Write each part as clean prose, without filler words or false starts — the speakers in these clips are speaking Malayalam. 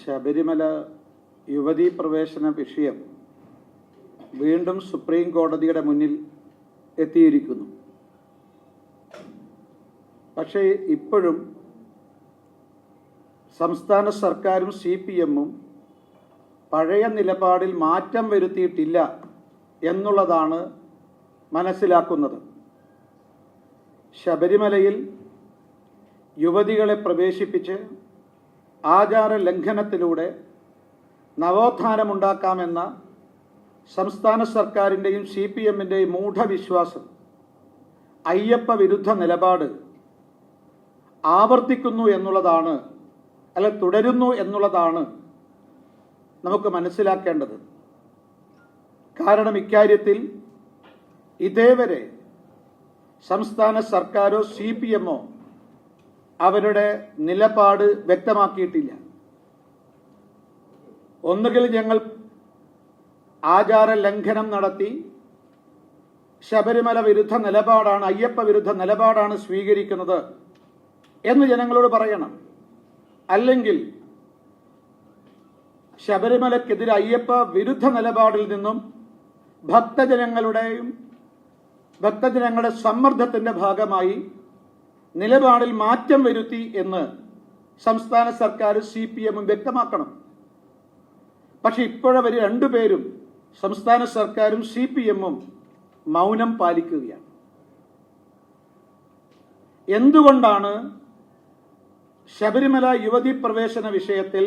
ശബരിമല യുവതീ പ്രവേശന വിഷയം വീണ്ടും സുപ്രീം കോടതിയുടെ മുന്നിൽ എത്തിയിരിക്കുന്നു. പക്ഷേ ഇപ്പോഴും സംസ്ഥാന സർക്കാരും CPM-ഉം പഴയ നിലപാടിൽ മാറ്റം വരുത്തിയിട്ടില്ല എന്നുള്ളതാണ് മനസ്സിലാക്കുന്നത്. ശബരിമലയിൽ യുവതികളെ പ്രവേശിപ്പിച്ച് ആചാര ലംഘനത്തിലൂടെ നവോത്ഥാനമുണ്ടാക്കാമെന്ന സംസ്ഥാന സർക്കാരിൻ്റെയും CPM-ൻ്റെയും മൂഢവിശ്വാസം, അയ്യപ്പ വിരുദ്ധ നിലപാട് ആവർത്തിക്കുന്നു എന്നുള്ളതാണ്, അല്ല തുടരുന്നു എന്നുള്ളതാണ് നമുക്ക് മനസ്സിലാക്കേണ്ടത്. കാരണം ഇക്കാര്യത്തിൽ ഇതേവരെ സംസ്ഥാന സർക്കാരോ CPM-ഓ അവരുടെ നിലപാട് വ്യക്തമാക്കിയിട്ടില്ല. ഒന്നുകിൽ ഞങ്ങൾ ആചാര ലംഘനം നടത്തി ശബരിമല വിരുദ്ധ നിലപാടാണ്, അയ്യപ്പ വിരുദ്ധ നിലപാടാണ് സ്വീകരിക്കുന്നത് എന്ന് ജനങ്ങളോട് പറയണം. അല്ലെങ്കിൽ ശബരിമലക്കെതിരെ അയ്യപ്പ വിരുദ്ധ നിലപാടിൽ നിന്നും ഭക്തജനങ്ങളുടെ സമ്മർദ്ദത്തിന്റെ ഭാഗമായി നിലപാടിൽ മാറ്റം വരുത്തി എന്ന് സംസ്ഥാന സർക്കാർ CPM-ഉം വ്യക്തമാക്കണം. പക്ഷെ ഇപ്പോഴവർ രണ്ടുപേരും, സംസ്ഥാന സർക്കാരും CPM-ഉം മൗനം പാലിക്കുകയാണ്. എന്തുകൊണ്ടാണ് ശബരിമല യുവതീ പ്രവേശന വിഷയത്തിൽ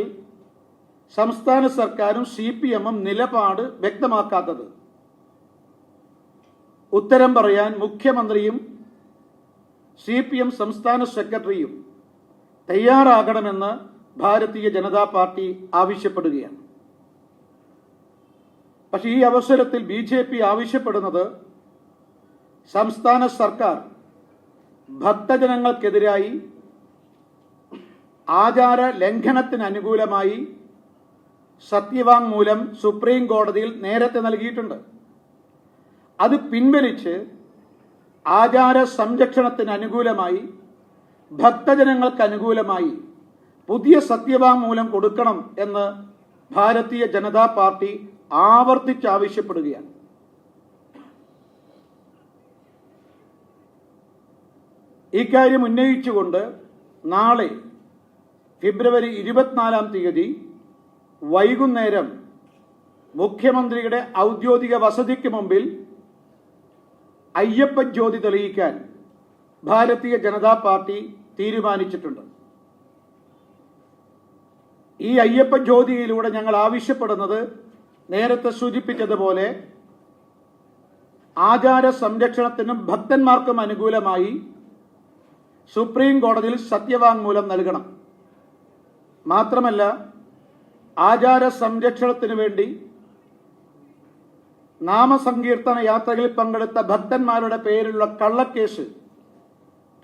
സംസ്ഥാന സർക്കാരും CPM-ഉം നിലപാട് വ്യക്തമാക്കാത്തത്? ഉത്തരം പറയാൻ മുഖ്യമന്ത്രിയും CPM സംസ്ഥാന സെക്രട്ടറിയും തയ്യാറാകണമെന്ന് ഭാരതീയ ജനതാ പാർട്ടി ആവശ്യപ്പെടുകയാണ്. പക്ഷേ ഈ അവസരത്തിൽ BJP ആവശ്യപ്പെടുന്നത് സംസ്ഥാന സർക്കാർ ഭക്തജനങ്ങൾക്കെതിരായി ആചാര ലംഘനത്തിന് അനുകൂലമായി സത്യവാങ്മൂലം സുപ്രീം കോടതിയിൽ നേരത്തെ നൽകിയിട്ടുണ്ട്. അത് പിൻവലിച്ച് ആചാര സംരക്ഷണത്തിന് അനുകൂലമായി, ഭക്തജനങ്ങൾക്ക് അനുകൂലമായി പുതിയ സത്യവാങ്മൂലം കൊടുക്കണം എന്ന് ഭാരതീയ ജനതാ പാർട്ടി ആവർത്തിച്ചാവശ്യപ്പെടുകയാണ്. ഇക്കാര്യം ഉന്നയിച്ചുകൊണ്ട് നാളെ ഫെബ്രുവരി 24-ാം തീയതി വൈകുന്നേരം മുഖ്യമന്ത്രിയുടെ ഔദ്യോഗിക വസതിക്ക് മുമ്പിൽ അയ്യപ്പ ജ്യോതി തെളിയിക്കാൻ ഭാരതീയ ജനതാ പാർട്ടി തീരുമാനിച്ചിട്ടുണ്ട്. ഈ അയ്യപ്പ ജ്യോതിയിലൂടെ ഞങ്ങൾ ആവശ്യപ്പെടുന്നത് നേരത്തെ സൂചിപ്പിച്ചതുപോലെ ആചാര സംരക്ഷണത്തിനും ഭക്തന്മാർക്കും അനുകൂലമായി സുപ്രീം കോടതിയിൽ സത്യവാങ്മൂലം നൽകണം. മാത്രമല്ല, ആചാര സംരക്ഷണത്തിനു വേണ്ടി നാമസങ്കീർത്തന യാത്രകളിൽ പങ്കെടുത്ത ഭക്തന്മാരുടെ പേരിലുള്ള കള്ളക്കേസ്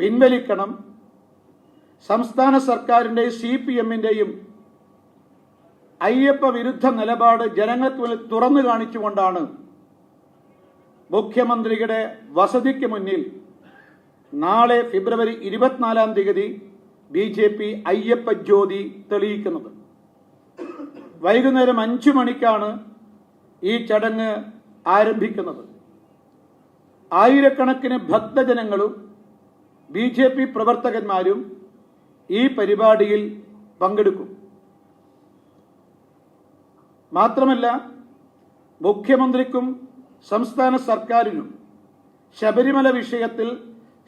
പിൻവലിക്കണം. സംസ്ഥാന സർക്കാരിന്റെയും CPM-ന്റെയും അയ്യപ്പ വിരുദ്ധ നിലപാട് ജനങ്ങൾക്ക് മുന്നിൽ തുറന്നു കാണിച്ചുകൊണ്ടാണ് മുഖ്യമന്ത്രിയുടെ വസതിക്ക് മുന്നിൽ നാളെ ഫെബ്രുവരി 24-ാം തീയതി BJP അയ്യപ്പ ജ്യോതി തെളിയിക്കുന്നത്. വൈകുന്നേരം 5 മണിക്കാണ് ഈ ചടങ്ങ് ആരംഭിക്കുന്നത്. ആയിരക്കണക്കിന് ഭക്തജനങ്ങളും BJP പ്രവർത്തകന്മാരും ഈ പരിപാടിയിൽ പങ്കെടുക്കും. മാത്രമല്ല, മുഖ്യമന്ത്രിക്കും സംസ്ഥാന സർക്കാരിനും ശബരിമല വിഷയത്തിൽ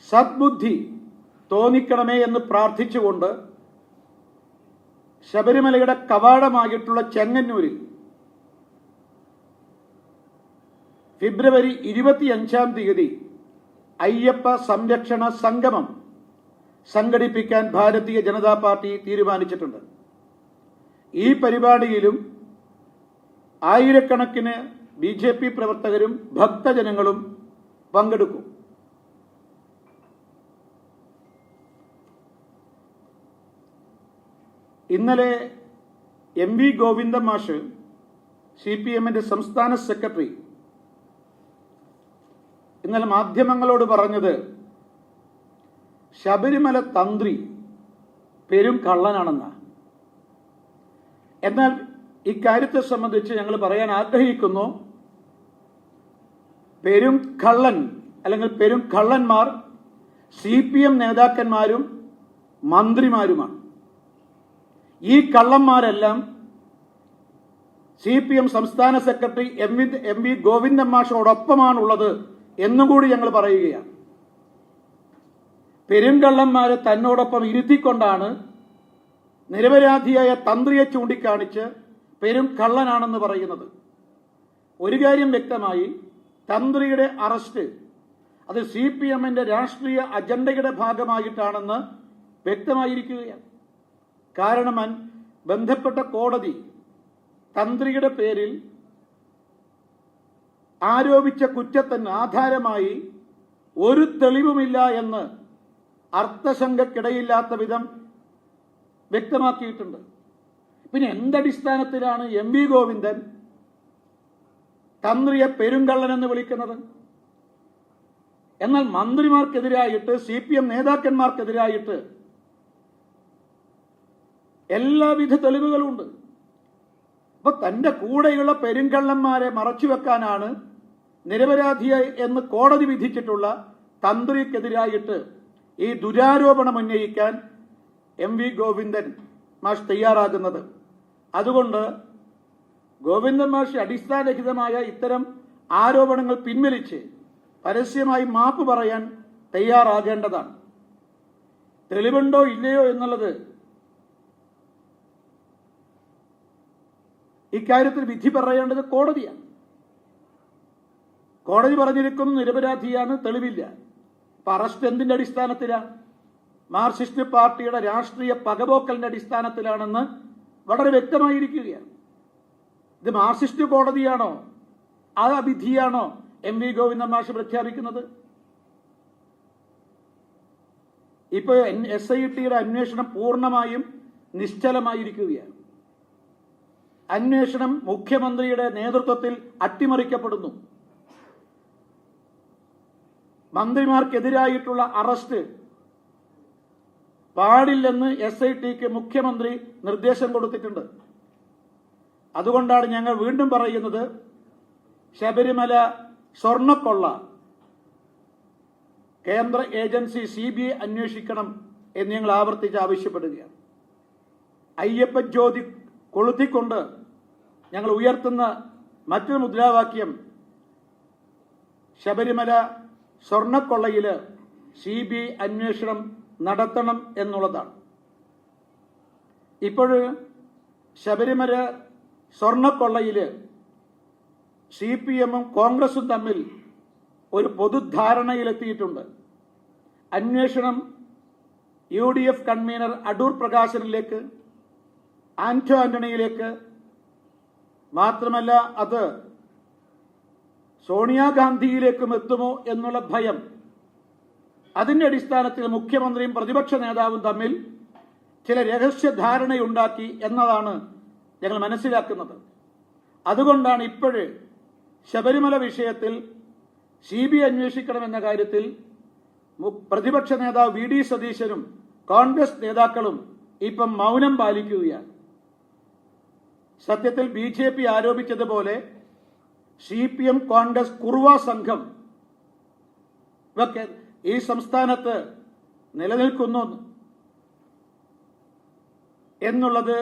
സദ്ബുദ്ധി തോന്നിക്കണമേ എന്ന് പ്രാർത്ഥിച്ചുകൊണ്ട് ശബരിമലയുടെ കവാടമായിട്ടുള്ള ചെങ്ങന്നൂരിൽ ഫെബ്രുവരി 25-ാം തീയതി അയ്യപ്പ സംരക്ഷണ സംഗമം സംഘടിപ്പിക്കാൻ ഭാരതീയ ജനതാ പാർട്ടി തീരുമാനിച്ചിട്ടുണ്ട്. ഈ പരിപാടിയിലും ആയിരക്കണക്കിന് BJP പ്രവർത്തകരും ഭക്തജനങ്ങളും പങ്കെടുക്കും. ഇന്നലെ MV ഗോവിന്ദൻ മാഷ്, CPM-ന്റെ സംസ്ഥാന സെക്രട്ടറി, ഇന്നലെ മാധ്യമങ്ങളോട് പറഞ്ഞത് ശബരിമല തന്ത്രി പെരും കള്ളനാണെന്ന. എന്നാൽ ഇക്കാര്യത്തെ സംബന്ധിച്ച് ഞങ്ങൾ പറയാൻ ആഗ്രഹിക്കുന്നു, പെരും കള്ളൻ അല്ലെങ്കിൽ പെരും കള്ളന്മാർ CPM നേതാക്കന്മാരും മന്ത്രിമാരുമാണ്. ഈ കള്ളന്മാരെല്ലാം CPM സംസ്ഥാന സെക്രട്ടറി എം വി ഗോവിന്ദൻ മാഷോടൊപ്പമാണുള്ളത് എന്നുകൂടി ഞങ്ങൾ പറയുകയാണ്. പെരുങ്കള്ളന്മാരെ തന്നോടൊപ്പം ഇരുത്തിക്കൊണ്ടാണ് നിരപരാധിയായ തന്ത്രിയെ ചൂണ്ടിക്കാണിച്ച് പെരും കള്ളനാണെന്ന് പറയുന്നത്. ഒരു കാര്യം വ്യക്തമായി, തന്ത്രിയുടെ അറസ്റ്റ് അത് CPMന്റെ രാഷ്ട്രീയ അജണ്ടയുടെ ഭാഗമായിട്ടാണെന്ന് വ്യക്തമായിരിക്കുകയാണ്. കാരണം ബന്ധപ്പെട്ട കോടതി തന്ത്രിയുടെ പേരിൽ ആരോപിച്ച കുറ്റത്തിന് ആധാരമായി ഒരു തെളിവുമില്ല എന്ന് അർത്ഥശങ്കക്കിടയില്ലാത്ത വിധം വ്യക്തമാക്കിയിട്ടുണ്ട്. പിന്നെ എന്തടിസ്ഥാനത്തിലാണ് MV ഗോവിന്ദൻ തന്ത്രിയെ പെരുങ്കള്ളൻ എന്ന് വിളിക്കുന്നത്? എന്നാൽ മന്ത്രിമാർക്കെതിരായിട്ട് CPM നേതാക്കന്മാർക്കെതിരായിട്ട് എല്ലാവിധ തെളിവുകളുണ്ട്. അപ്പൊ തന്റെ കൂടെയുള്ള പെരുങ്കള്ളന്മാരെ മറച്ചുവെക്കാനാണ് നിരപരാധിയായി എന്ന് കോടതി വിധിച്ചിട്ടുള്ള തന്ത്രിക്കെതിരായിട്ട് ഈ ദുരാരോപണം ഉന്നയിക്കാൻ MV ഗോവിന്ദൻ മാഷ് തയ്യാറാകുന്നത്. അതുകൊണ്ട് ഗോവിന്ദൻ മാഷ് അടിസ്ഥാനരഹിതമായ ഇത്തരം ആരോപണങ്ങൾ പിൻവലിച്ച് പരസ്യമായി മാപ്പ് പറയാൻ തയ്യാറാകേണ്ടതാണ്. തെളിവുണ്ടോ ഇല്ലയോ എന്നുള്ളത് ഇക്കാര്യത്തിൽ വിധി പറയേണ്ടത് കോടതിയാണ്. കോടതി പറഞ്ഞിരിക്കുന്നു നിരപരാധിയാണ്, തെളിവില്ല. അപ്പൊ അറസ്റ്റ് എന്തിന്റെ അടിസ്ഥാനത്തിലാണ്? മാർക്സിസ്റ്റ് പാർട്ടിയുടെ രാഷ്ട്രീയ പകപോക്കലിന്റെ അടിസ്ഥാനത്തിലാണെന്ന് വളരെ വ്യക്തമായിരിക്കുകയാണ്. ഇത് മാർക്സിസ്റ്റ് കോടതിയാണോ, ആ വിധിയാണോ MV ഗോവിന്ദൻ മാഷ് പ്രഖ്യാപിക്കുന്നത്? ഇപ്പൊ SITയുടെ അന്വേഷണം പൂർണ്ണമായും നിശ്ചലമായിരിക്കുകയാണ്. അന്വേഷണം മുഖ്യമന്ത്രിയുടെ നേതൃത്വത്തിൽ അട്ടിമറിക്കപ്പെടുന്നു. മന്ത്രിമാർക്കെതിരായിട്ടുള്ള അറസ്റ്റ് പാടില്ലെന്ന് SITക്ക് മുഖ്യമന്ത്രി നിർദ്ദേശം കൊടുത്തിട്ടുണ്ട്. അതുകൊണ്ടാണ് ഞങ്ങൾ വീണ്ടും പറയുന്നത്, ശബരിമല സ്വർണ്ണക്കൊള്ള കേന്ദ്ര ഏജൻസി CBI അന്വേഷിക്കണം എന്ന് ഞങ്ങൾ ആവർത്തിച്ച് ആവശ്യപ്പെടുകയാണ്. അയ്യപ്പ ജ്യോതി കൊളുത്തിക്കൊണ്ട് ഞങ്ങൾ ഉയർത്തുന്ന മറ്റൊരു മുദ്രാവാക്യം ശബരിമല സ്വർണ്ണക്കൊള്ളയില് CBI അന്വേഷണം നടത്തണം എന്നുള്ളതാണ്. ഇപ്പോഴ് ശബരിമല സ്വർണ്ണക്കൊള്ളയില് CPMും കോൺഗ്രസും തമ്മിൽ ഒരു പൊതുധാരണയിലെത്തിയിട്ടുണ്ട്. അന്വേഷണം UDF കൺവീനർ അടൂർ പ്രകാശനിലേക്ക്, ആന്റോ ആന്റണിയിലേക്ക്, മാത്രമല്ല അത് സോണിയാഗാന്ധിയിലേക്കും എത്തുമോ എന്നുള്ള ഭയം, അതിന്റെ അടിസ്ഥാനത്തിൽ മുഖ്യമന്ത്രിയും പ്രതിപക്ഷ നേതാവും തമ്മിൽ ചില രഹസ്യ ധാരണയുണ്ടാക്കി എന്നതാണ് ഞങ്ങൾ മനസ്സിലാക്കുന്നത്. അതുകൊണ്ടാണ് ഇപ്പോഴ് ശബരിമല വിഷയത്തിൽ CBI അന്വേഷിക്കണമെന്ന കാര്യത്തിൽ പ്രതിപക്ഷ നേതാവ് VD സതീശനും കോൺഗ്രസ് നേതാക്കളും ഇപ്പം മൗനം പാലിക്കുകയാണ്. സത്യത്തിൽ BJP ആരോപിച്ചതുപോലെ CPM കോൺഗ്രസ് കുറുവ സംഘം ഒക്കെ ഈ സംസ്ഥാനത്ത് നിലനിൽക്കുന്നു എന്നുള്ളത്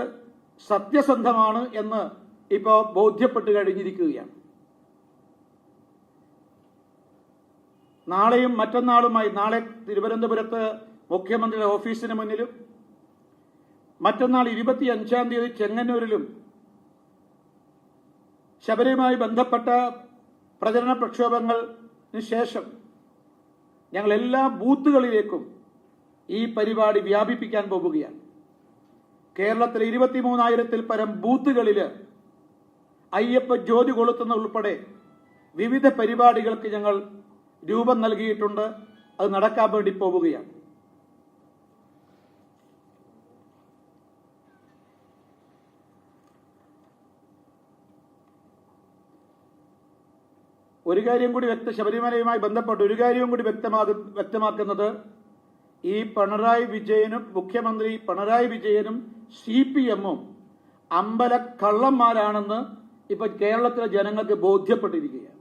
സത്യസന്ധമാണ് എന്ന് ഇപ്പോൾ ബോധ്യപ്പെട്ട് കഴിഞ്ഞിരിക്കുകയാണ്. നാളെയും മറ്റന്നാളുമായി, നാളെ തിരുവനന്തപുരത്ത് മുഖ്യമന്ത്രിയുടെ ഓഫീസിന് മുന്നിലും മറ്റന്നാൾ 25-ാം തീയതി ചെങ്ങന്നൂരിലും ശബരിമലയുമായി ബന്ധപ്പെട്ട പ്രചരണ പ്രക്ഷോഭങ്ങൾക്ക് ശേഷം ഞങ്ങൾ എല്ലാ ബൂത്തുകളിലേക്കും ഈ പരിപാടി വ്യാപിപ്പിക്കാൻ പോവുകയാണ്. കേരളത്തിലെ 23,000-ൽ പരം ബൂത്തുകളിൽ അയ്യപ്പ ജ്യോതി കൊളുത്തുന്ന ഉൾപ്പെടെ വിവിധ പരിപാടികൾക്ക് ഞങ്ങൾ രൂപം നൽകിയിട്ടുണ്ട്. അത് നടക്കാൻ വേണ്ടി പോവുകയാണ്. ഒരു കാര്യം കൂടി ശബരിമലയുമായി ബന്ധപ്പെട്ട് ഒരു കാര്യവും കൂടി വ്യക്തമാക്കുന്നത്, ഈ പിണറായി വിജയനും മുഖ്യമന്ത്രി പിണറായി വിജയനും CPMും അമ്പലക്കള്ളന്മാരാണെന്ന് ഇപ്പൊ കേരളത്തിലെ ജനങ്ങൾക്ക് ബോധ്യപ്പെട്ടിരിക്കുകയാണ്.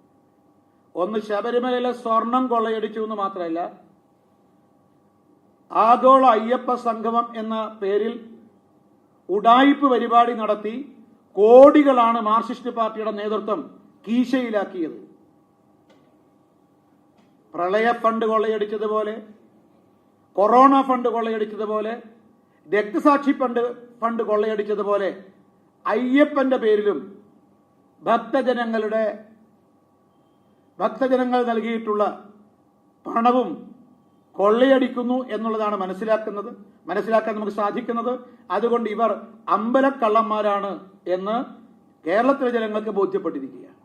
ഒന്ന്, ശബരിമലയിലെ സ്വർണം കൊള്ളയടിച്ചു എന്ന് മാത്രമല്ല, ആഗോള അയ്യപ്പ സംഗമം എന്ന പേരിൽ ഉഡായിപ്പ് പരിപാടി നടത്തി കോടികളാണ് മാർക്സിസ്റ്റ് പാർട്ടിയുടെ നേതൃത്വം കീശയിലാക്കിയത്. പ്രളയ ഫണ്ട് കൊള്ളയടിച്ചതുപോലെ, കൊറോണ ഫണ്ട് കൊള്ളയടിച്ചതുപോലെ, രക്തസാക്ഷി ഫണ്ട് കൊള്ളയടിച്ചതുപോലെ അയ്യപ്പന്റെ പേരിലും ഭക്തജനങ്ങൾ നൽകിയിട്ടുള്ള പണവും കൊള്ളയടിക്കുന്നു എന്നുള്ളതാണ് മനസ്സിലാക്കാൻ നമുക്ക് സാധിക്കുന്നത്. അതുകൊണ്ട് ഇവർ അമ്പലക്കള്ളന്മാരാണ് എന്ന് കേരളത്തിലെ ജനങ്ങൾക്ക് ബോധ്യപ്പെട്ടിരിക്കുകയാണ്.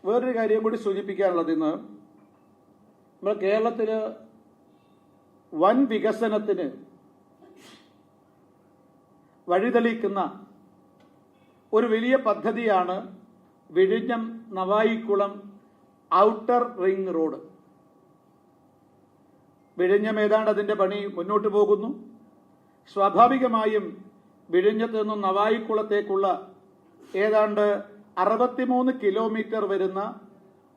വേറൊരു കാര്യം കൂടി സൂചിപ്പിക്കാനുള്ളത്, ഇന്ന് നമ്മൾ കേരളത്തില് വൻ വികസനത്തിന് വഴിതെളിക്കുന്ന ഒരു വലിയ പദ്ധതിയാണ് വിഴിഞ്ഞം നവായിക്കുളം ഔട്ടർ റിംഗ് റോഡ്. വിഴിഞ്ഞം ഏതാണ്ട് അതിന്റെ പണി മുന്നോട്ട് പോകുന്നു. സ്വാഭാവികമായും വിഴിഞ്ഞത്ത് നിന്നും നവായിക്കുളത്തേക്കുള്ള ഏതാണ്ട് 63 കിലോമീറ്റർ വരുന്ന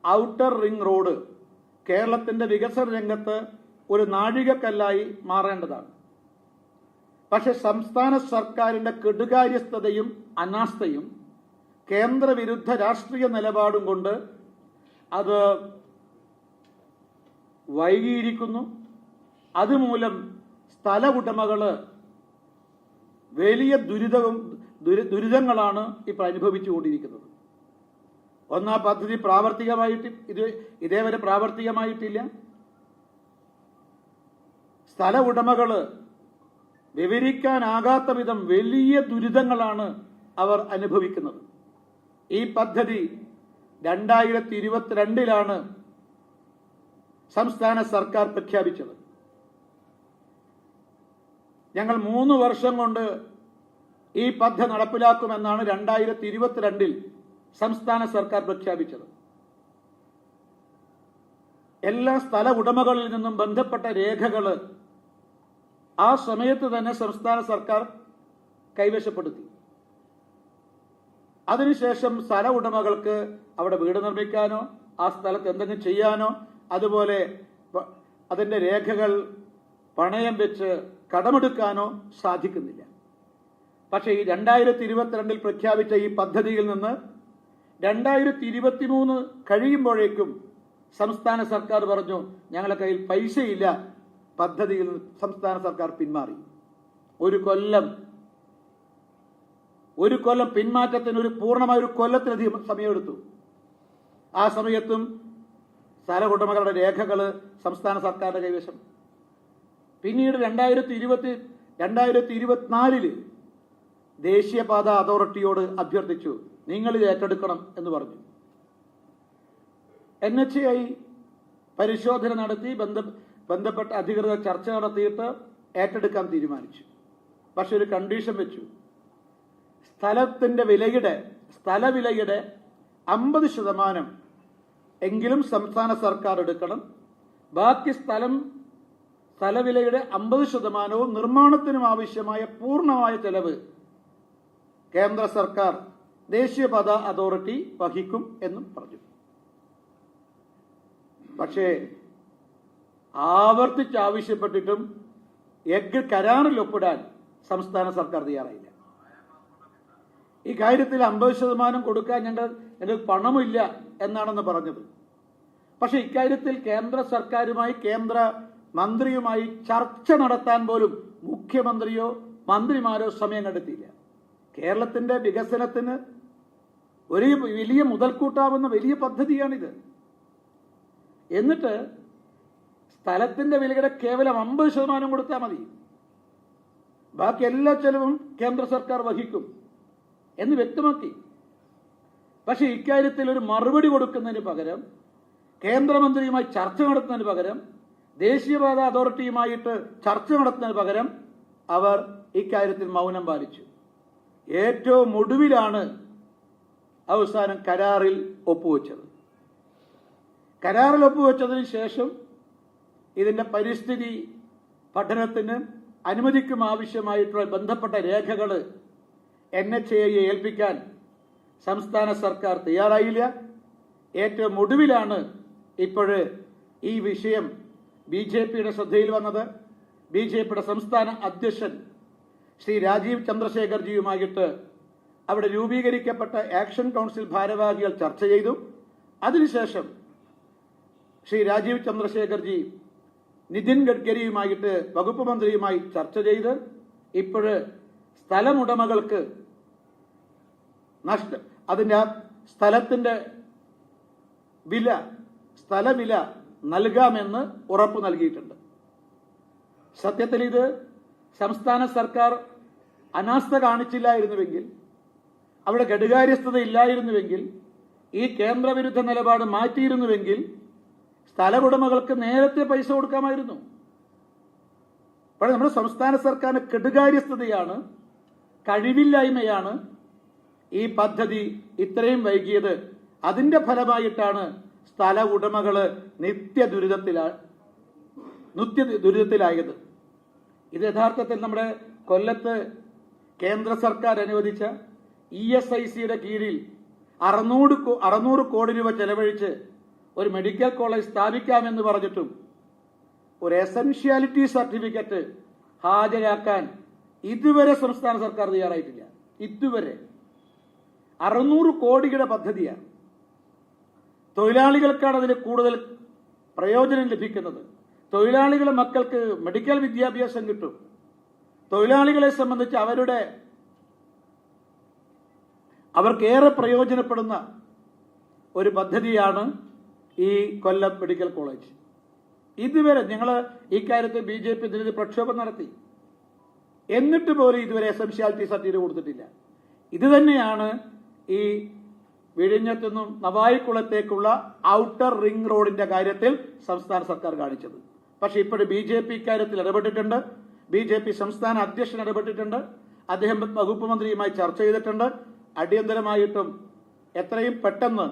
ഔട്ടർ റിംഗ് റോഡ് കേരളത്തിന്റെ വികസന രംഗത്ത് ഒരു നാഴികക്കല്ലായി മാറേണ്ടതാണ്. പക്ഷെ സംസ്ഥാന സർക്കാരിന്റെ കെടുകാര്യസ്ഥതയും അനാസ്ഥയും കേന്ദ്രവിരുദ്ധ രാഷ്ട്രീയ നിലപാടും കൊണ്ട് അത് വൈകിയിരിക്കുന്നു. അതുമൂലം സ്ഥല ഉടമകള് വലിയ ദുരിതങ്ങളാണ് ഇപ്പോൾ അനുഭവിച്ചുകൊണ്ടിരിക്കുന്നത്. ഒന്ന്, ആ പദ്ധതി ഇതേവരെ പ്രാവർത്തികമായിട്ടില്ല. സ്ഥല ഉടമകള് വിവരിക്കാനാകാത്ത വിധം വലിയ ദുരിതങ്ങളാണ് അവർ അനുഭവിക്കുന്നത്. ഈ പദ്ധതി 2022 സംസ്ഥാന സർക്കാർ പ്രഖ്യാപിച്ചത്. ഞങ്ങൾ 3 വർഷം കൊണ്ട് ഈ പദ്ധതി നടപ്പിലാക്കുമെന്നാണ് 2022 സംസ്ഥാന സർക്കാർ പ്രഖ്യാപിച്ചത്. എല്ലാ സ്ഥല ഉടമകളിൽ നിന്നും ബന്ധപ്പെട്ട രേഖകള് ആ സമയത്ത് തന്നെ സംസ്ഥാന സർക്കാർ കൈവശപ്പെടുത്തി. അതിനുശേഷം സ്ഥല ഉടമകൾക്ക് അവിടെ വീട് നിർമ്മിക്കാനോ ആ സ്ഥലത്ത് എന്തെങ്കിലും ചെയ്യാനോ അതുപോലെ അതിന്റെ രേഖകൾ പണയം വെച്ച് കടമെടുക്കാനോ സാധിക്കുന്നില്ല. പക്ഷേ ഈ 2022 പ്രഖ്യാപിച്ച ഈ പദ്ധതിയിൽ നിന്ന് 2023 കഴിയുമ്പോഴേക്കും സംസ്ഥാന സർക്കാർ പറഞ്ഞു, ഞങ്ങളുടെ കയ്യിൽ പൈസയില്ല. പദ്ധതിയിൽ സംസ്ഥാന സർക്കാർ പിന്മാറി. ഒരു കൊല്ലം പിന്മാറ്റത്തിന് പൂർണ്ണമായ ഒരു കൊല്ലത്തിലധികം സമയമെടുത്തു. ആ സമയത്തും സ്ഥല ഉടമകളുടെ രേഖകൾ സംസ്ഥാന സർക്കാരിന്റെ കൈവശം. പിന്നീട് 2024 ദേശീയപാത അതോറിറ്റിയോട് അഭ്യർത്ഥിച്ചു, നിങ്ങൾ ഇത് ഏറ്റെടുക്കണം എന്ന് പറഞ്ഞു. NHAI പരിശോധന നടത്തി ബന്ധപ്പെട്ട അധികൃതർ ചർച്ച നടത്തിയിട്ട് ഏറ്റെടുക്കാൻ തീരുമാനിച്ചു. പക്ഷെ ഒരു കണ്ടീഷൻ വെച്ചു, സ്ഥലവിലയുടെ 50% എങ്കിലും സംസ്ഥാന സർക്കാർ എടുക്കണം. ബാക്കി സ്ഥലവിലയുടെ 50% നിർമ്മാണത്തിനും ആവശ്യമായ പൂർണ്ണമായ ചെലവ് കേന്ദ്ര സർക്കാർ ദേശീയപാത അതോറിറ്റി വഹിക്കും എന്നും പറഞ്ഞു. പക്ഷേ ആവർത്തിച്ചാവശ്യപ്പെട്ടിട്ടും കരാറിൽ ഒപ്പിടാൻ സംസ്ഥാന സർക്കാർ തയ്യാറായില്ല. ഈ കാര്യത്തിൽ 50% കൊടുക്കാൻ ഞങ്ങൾക്ക് പണമില്ല എന്നാണെന്ന് പറഞ്ഞത്. പക്ഷെ ഇക്കാര്യത്തിൽ കേന്ദ്ര സർക്കാരുമായി കേന്ദ്ര മന്ത്രിയുമായി ചർച്ച നടത്താൻ പോലും മുഖ്യമന്ത്രിയോ മന്ത്രിമാരോ സമയം കണ്ടെത്തിയില്ല. കേരളത്തിന്റെ വികസനത്തിന് ഒരു വലിയ മുതൽക്കൂട്ടാവുന്ന വലിയ പദ്ധതിയാണിത്. എന്നിട്ട് സ്ഥലത്തിന്റെ വിലയുടെ കേവലം 50% കൊടുത്താൽ മതി, ബാക്കി എല്ലാ ചെലവും കേന്ദ്ര സർക്കാർ വഹിക്കും എന്ന് വ്യക്തമാക്കി. പക്ഷെ ഇക്കാര്യത്തിൽ ഒരു മറുപടി കൊടുക്കുന്നതിന് പകരം, കേന്ദ്രമന്ത്രിയുമായി ചർച്ച നടത്തുന്നതിന് പകരം, ദേശീയപാത അതോറിറ്റിയുമായിട്ട് ചർച്ച നടത്തുന്നതിന് പകരം അവർ ഇക്കാര്യത്തിൽ മൗനം പാലിച്ചു. ഏറ്റവും ഒടുവിലാണ് അവസാനം കരാറിൽ ഒപ്പുവെച്ചത്. കരാറിൽ ഒപ്പുവെച്ചതിന് ശേഷം ഇതിന്റെ പരിസ്ഥിതി പഠനത്തിന് അനുമതിക്കും ആവശ്യമായിട്ടുള്ള ബന്ധപ്പെട്ട രേഖകൾ NHAIയെ ഏൽപ്പിക്കാൻ സംസ്ഥാന സർക്കാർ തയ്യാറായില്ല. ഏറ്റവും ഒടുവിലാണ് ഇപ്പോൾ ഈ വിഷയം BJPയുടെ ശ്രദ്ധയിൽ വന്നത്. BJPയുടെ സംസ്ഥാന അധ്യക്ഷൻ ശ്രീ രാജീവ് ചന്ദ്രശേഖർജിയുമായിട്ട് അവിടെ രൂപീകരിക്കപ്പെട്ട ആക്ഷൻ കൗൺസിൽ ഭാരവാഹികൾ ചർച്ച ചെയ്തു. അതിനുശേഷം ശ്രീ രാജീവ് ചന്ദ്രശേഖർജി നിതിൻ ഗഡ്കരിയുമായിട്ട് വകുപ്പ് മന്ത്രിയുമായി ചർച്ച ചെയ്ത് ഇപ്പോൾ സ്ഥലമുടമകൾക്ക് അതിൻ്റെ സ്ഥലത്തിൻ്റെ സ്ഥലവില നൽകാമെന്ന് ഉറപ്പ് നൽകിയിട്ടുണ്ട്. സത്യത്തിൽ ഇത് സംസ്ഥാന സർക്കാർ അനാസ്ഥ കാണിച്ചില്ലായിരുന്നുവെങ്കിൽ, അവിടെ ഘടുകാര്യസ്ഥത ഇല്ലായിരുന്നുവെങ്കിൽ, ഈ കേന്ദ്രവിരുദ്ധ നിലപാട് മാറ്റിയിരുന്നുവെങ്കിൽ സ്ഥലമുടമകൾക്ക് നേരത്തെ പൈസ കൊടുക്കാമായിരുന്നു. പക്ഷേ നമ്മുടെ സംസ്ഥാന സർക്കാരിന് കെടുകാര്യസ്ഥതയാണ്, കഴിവില്ലായ്മയാണ് ഈ പദ്ധതി ഇത്രയും വൈകിയത്. അതിന്റെ ഫലമായിട്ടാണ് സ്ഥല ഉടമകള് നിത്യ ദുരിതത്തിലായത്. ഇത് യഥാർത്ഥത്തിൽ നമ്മുടെ കൊല്ലത്ത് കേന്ദ്ര സർക്കാർ അനുവദിച്ച ESICയുടെ കീഴിൽ 600 കോടി രൂപ ചെലവഴിച്ച് ഒരു മെഡിക്കൽ കോളേജ് സ്ഥാപിക്കാമെന്ന് പറഞ്ഞിട്ടും ഒരു എസൻഷ്യാലിറ്റി സർട്ടിഫിക്കറ്റ് ഹാജരാക്കാൻ ഇതുവരെ സംസ്ഥാന സർക്കാർ തയ്യാറായിട്ടില്ല. ഇതുവരെ 600 കോടിയുടെ പദ്ധതിയാണ്. തൊഴിലാളികൾക്കാണ് അതിന് കൂടുതൽ പ്രയോജനം ലഭിക്കുന്നത്. തൊഴിലാളികളെ മക്കൾക്ക് മെഡിക്കൽ വിദ്യാഭ്യാസം കിട്ടും. തൊഴിലാളികളെ സംബന്ധിച്ച് അവർക്കേറെ പ്രയോജനപ്പെടുന്ന ഒരു പദ്ധതിയാണ് ഈ കൊല്ലം മെഡിക്കൽ കോളേജ്. ഇതുവരെ ഞങ്ങൾ ഇക്കാര്യത്തിൽ BJP ഇതിനെതിരെ പ്രക്ഷോഭം നടത്തി. എന്നിട്ട് പോലും ഇതുവരെ എസൻഷ്യാലിറ്റി സർട്ടിഫിക്കറ്റ് കൊടുത്തിട്ടില്ല. ഇത് തന്നെയാണ് ഈ വിഴിഞ്ഞത്തുനിന്നും നവായിക്കുളത്തേക്കുള്ള ഔട്ടർ റിംഗ് റോഡിന്റെ കാര്യത്തിൽ സംസ്ഥാന സർക്കാർ കാണിച്ചത്. പക്ഷെ ഇപ്പോൾ BJP ഇക്കാര്യത്തിൽ ഇടപെട്ടിട്ടുണ്ട്. BJP സംസ്ഥാന അധ്യക്ഷൻ ഇടപെട്ടിട്ടുണ്ട്. അദ്ദേഹം വകുപ്പ് മന്ത്രിയുമായി ചർച്ച ചെയ്തിട്ടുണ്ട്. അടിയന്തരമായിട്ടും എത്രയും പെട്ടെന്ന്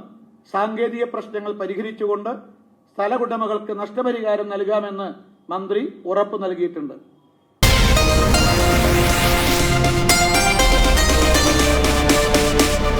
സാങ്കേതിക പ്രശ്നങ്ങൾ പരിഹരിച്ചുകൊണ്ട് സ്ഥല ഉടമകൾക്ക് നഷ്ടപരിഹാരം നൽകാമെന്ന് മന്ത്രി ഉറപ്പ് നൽകിയിട്ടുണ്ട്.